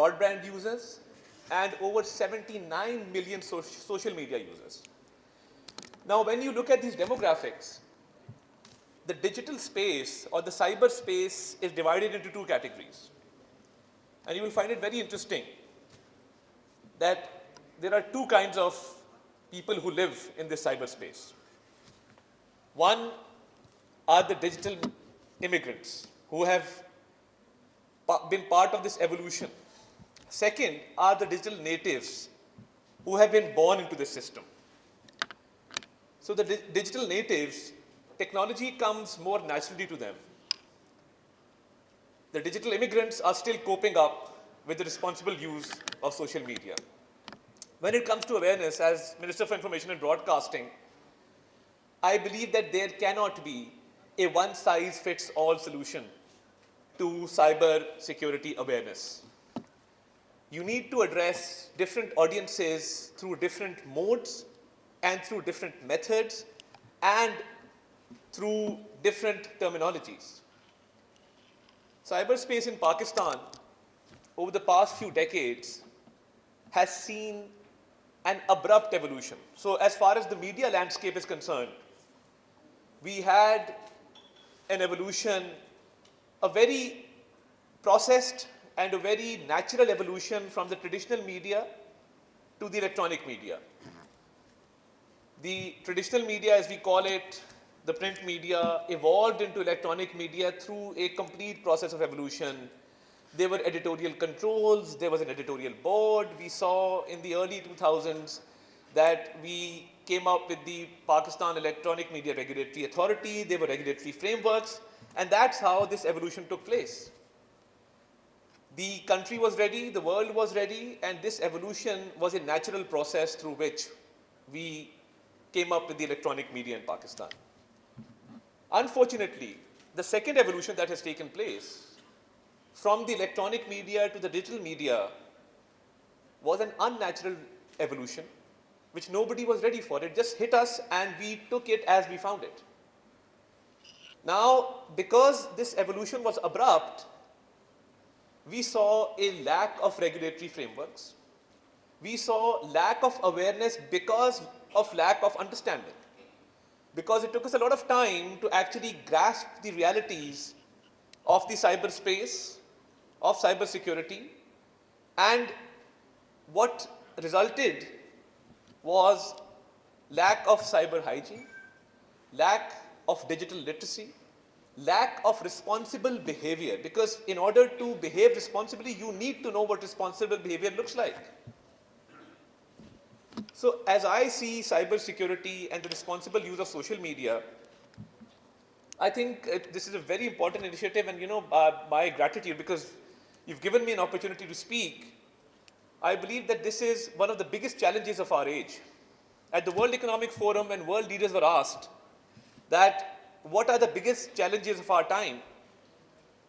broadband users and over 79 million social media users. Now, when you look at these demographics, the digital space or the cyber space is divided into two categories. And you will find it very interesting that there are two kinds of people who live in this cyberspace. One are the digital immigrants who have been part of this evolution. Second are the digital natives who have been born into this system. So the digital natives, technology comes more naturally to them. The digital immigrants are still coping up with the responsible use of social media. When it comes to awareness, as Minister for Information and Broadcasting, I believe that there cannot be a one-size-fits-all solution to cyber security awareness. You need to address different audiences through different modes and through different methods and through different terminologies. Cyberspace in Pakistan over the past few decades has seen an abrupt evolution. So as far as the media landscape is concerned, we had an evolution, a very processed and a very natural evolution from the traditional media to the electronic media. The traditional media, as we call it, the print media, evolved into electronic media through a complete process of evolution. There were editorial controls, there was an editorial board. We saw in the early 2000s that we came up with the Pakistan Electronic Media Regulatory Authority. There were regulatory frameworks, and that's how this evolution took place. The country was ready, the world was ready, and this evolution was a natural process through which we came up with the electronic media in Pakistan. Unfortunately, the second evolution that has taken place from the electronic media to the digital media was an unnatural evolution, which nobody was ready for. It just hit us and we took it as we found it. Now, because this evolution was abrupt, we saw a lack of regulatory frameworks. We saw lack of awareness because of lack of understanding. Because it took us a lot of time to actually grasp the realities of the cyberspace, of cybersecurity, and what resulted was lack of cyber hygiene, lack of digital literacy, lack of responsible behavior, because in order to behave responsibly, you need to know what responsible behavior looks like. So as I see cybersecurity and the responsible use of social media, I think this is a very important initiative, and my gratitude, because you've given me an opportunity to speak. I believe that this is one of the biggest challenges of our age. At the World Economic Forum, when world leaders were asked that what are the biggest challenges of our time,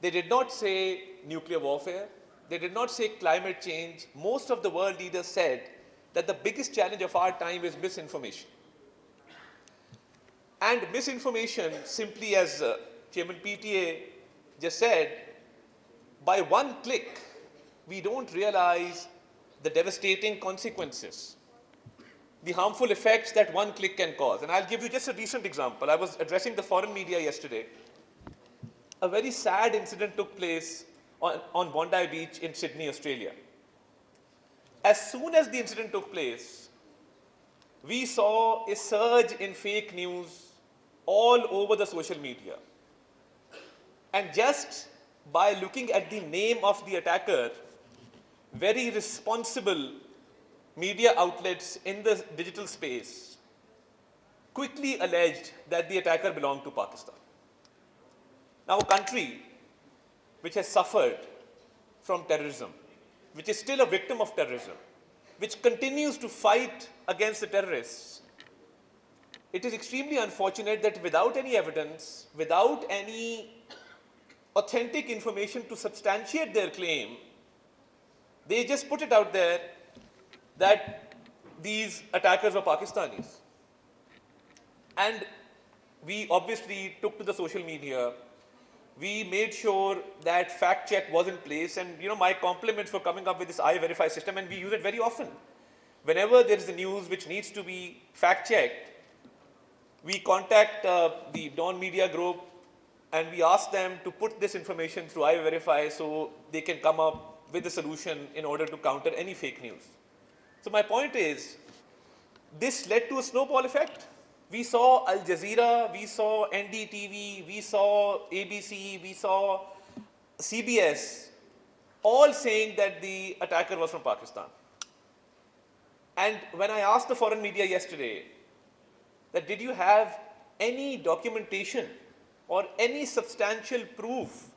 they did not say nuclear warfare, they did not say climate change. Most of the world leaders said that the biggest challenge of our time is misinformation. And misinformation, simply as Chairman PTA just said, by one click, we don't realize the devastating consequences, the harmful effects that one click can cause. And I'll give you just a recent example. I was addressing the foreign media yesterday. A very sad incident took place on Bondi Beach in Sydney, Australia. As soon as the incident took place, we saw a surge in fake news all over the social media. And just by looking at the name of the attacker, very responsible media outlets in the digital space quickly alleged that the attacker belonged to Pakistan. Now, a country which has suffered from terrorism, which is still a victim of terrorism, which continues to fight against the terrorists, it is extremely unfortunate that without any evidence, without any authentic information to substantiate their claim, they just put it out there that these attackers were Pakistanis. And we obviously took to the social media We made sure that fact check was in place, and my compliments for coming up with this I-Verify system, and we use it very often. Whenever there is a news which needs to be fact checked, we contact the Dawn Media Group and we ask them to put this information through I-Verify so they can come up with a solution in order to counter any fake news. So my point is, this led to a snowball effect. We saw Al Jazeera, we saw NDTV, we saw ABC, we saw CBS, all saying that the attacker was from Pakistan. And when I asked the foreign media yesterday that did you have any documentation or any substantial proof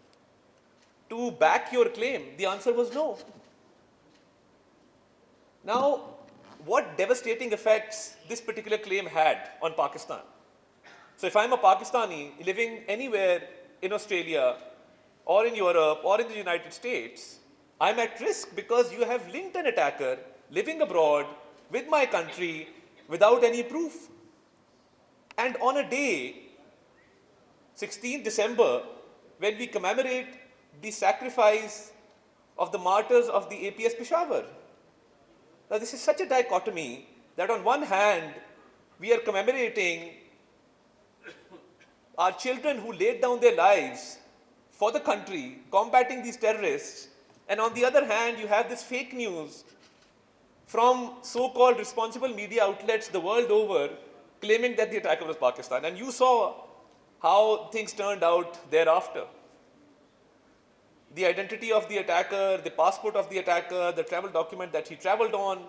to back your claim, the answer was no. Now, what devastating effects this particular claim had on Pakistan? So if I'm a Pakistani living anywhere in Australia or in Europe or in the United States, I'm at risk because you have linked an attacker living abroad with my country without any proof. And on a day, 16th December, when we commemorate the sacrifice of the martyrs of the APS Peshawar. Now, this is such a dichotomy that on one hand, we are commemorating our children who laid down their lives for the country, combating these terrorists, and on the other hand, you have this fake news from so-called responsible media outlets the world over claiming that the attacker was Pakistan. And you saw how things turned out thereafter. The identity of the attacker, the passport of the attacker, the travel document that he traveled on,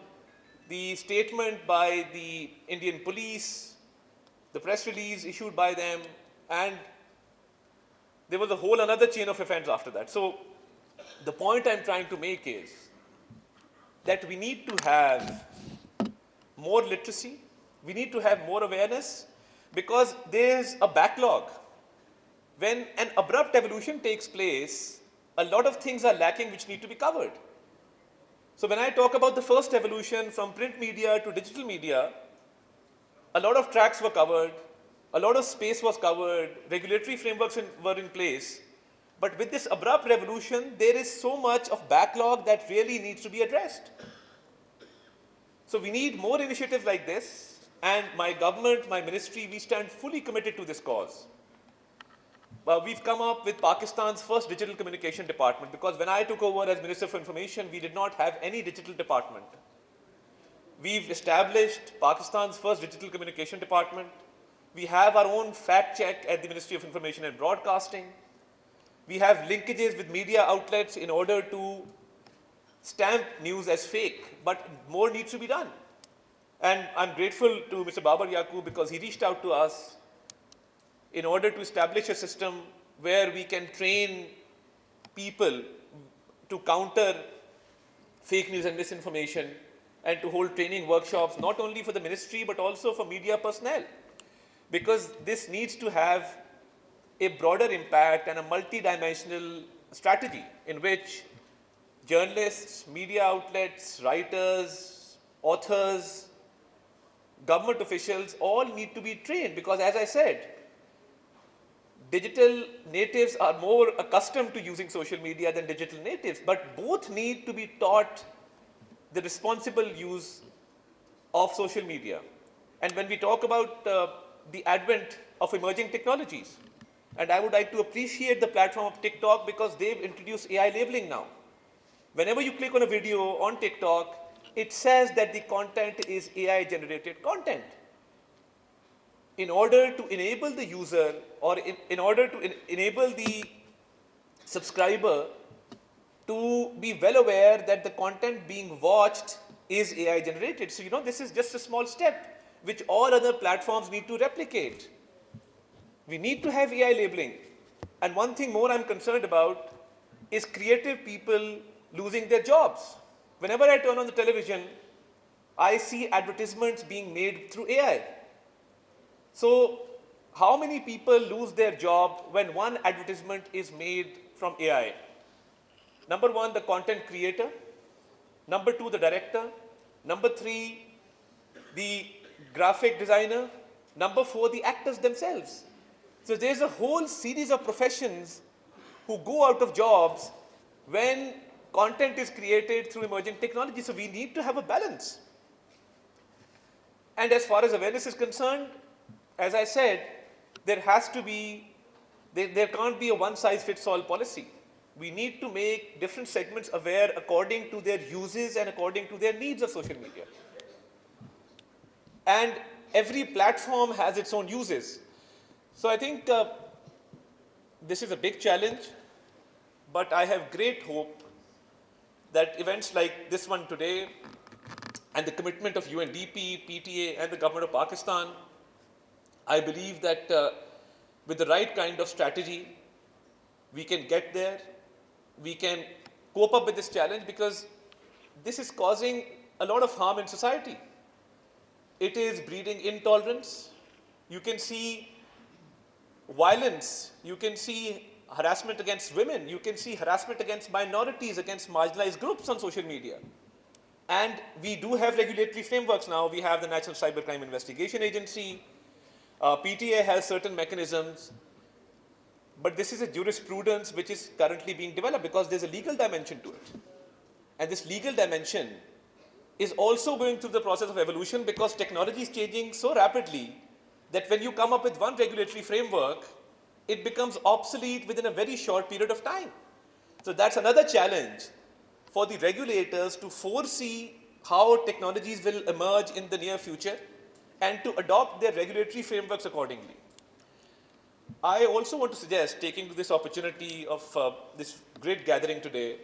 the statement by the Indian police, the press release issued by them, and there was a whole another chain of events after that. So the point I'm trying to make is that we need to have more literacy, we need to have more awareness, because there's a backlog. When an abrupt evolution takes place, a lot of things are lacking which need to be covered. So when I talk about the first evolution from print media to digital media, a lot of tracks were covered, a lot of space was covered, regulatory frameworks were in place. But with this abrupt revolution, there is so much of backlog that really needs to be addressed. So we need more initiatives like this, and my government, my ministry, we stand fully committed to this cause. We've come up with Pakistan's first digital communication department, because when I took over as Minister for Information, we did not have any digital department. We've established Pakistan's first digital communication department. We have our own fact check at the Ministry of Information and Broadcasting. We have linkages with media outlets in order to stamp news as fake, but more needs to be done. And I'm grateful to Mr. Babar Yaqub because he reached out to us in order to establish a system where we can train people to counter fake news and misinformation, and to hold training workshops not only for the ministry but also for media personnel, because this needs to have a broader impact and a multi-dimensional strategy in which journalists, media outlets, writers, authors, government officials all need to be trained, because as I said, digital natives are more accustomed to using social media than digital natives, but both need to be taught the responsible use of social media. And when we talk about the advent of emerging technologies, and I would like to appreciate the platform of TikTok because they've introduced AI labeling now. Whenever you click on a video on TikTok, it says that the content is AI-generated content. In order to enable the user, or in order to enable the subscriber to be well aware that the content being watched is AI generated. So, this is just a small step which all other platforms need to replicate. We need to have AI labeling. And one thing more I'm concerned about is creative people losing their jobs. Whenever I turn on the television, I see advertisements being made through AI. So how many people lose their job when one advertisement is made from AI? Number one, the content creator. Number two, the director. Number three, the graphic designer. Number four, the actors themselves. So there's a whole series of professions who go out of jobs when content is created through emerging technology. So we need to have a balance. And as far as awareness is concerned, as I said, there has to be, there can't be a one-size-fits-all policy. We need to make different segments aware according to their uses and according to their needs of social media. And every platform has its own uses. So I think this is a big challenge, but I have great hope that events like this one today and the commitment of UNDP, PTA, and the government of Pakistan, I believe that with the right kind of strategy, we can get there. We can cope up with this challenge because this is causing a lot of harm in society. It is breeding intolerance. You can see violence. You can see harassment against women. You can see harassment against minorities, against marginalized groups on social media. And we do have regulatory frameworks now. We have the National Cybercrime Investigation Agency. PTA has certain mechanisms. But this is a jurisprudence which is currently being developed because there's a legal dimension to it. And this legal dimension is also going through the process of evolution because technology is changing so rapidly that when you come up with one regulatory framework, it becomes obsolete within a very short period of time. So that's another challenge for the regulators to foresee how technologies will emerge in the near future and to adopt their regulatory frameworks accordingly. I also want to suggest, taking this opportunity of this great gathering today,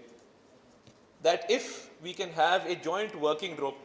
that if we can have a joint working group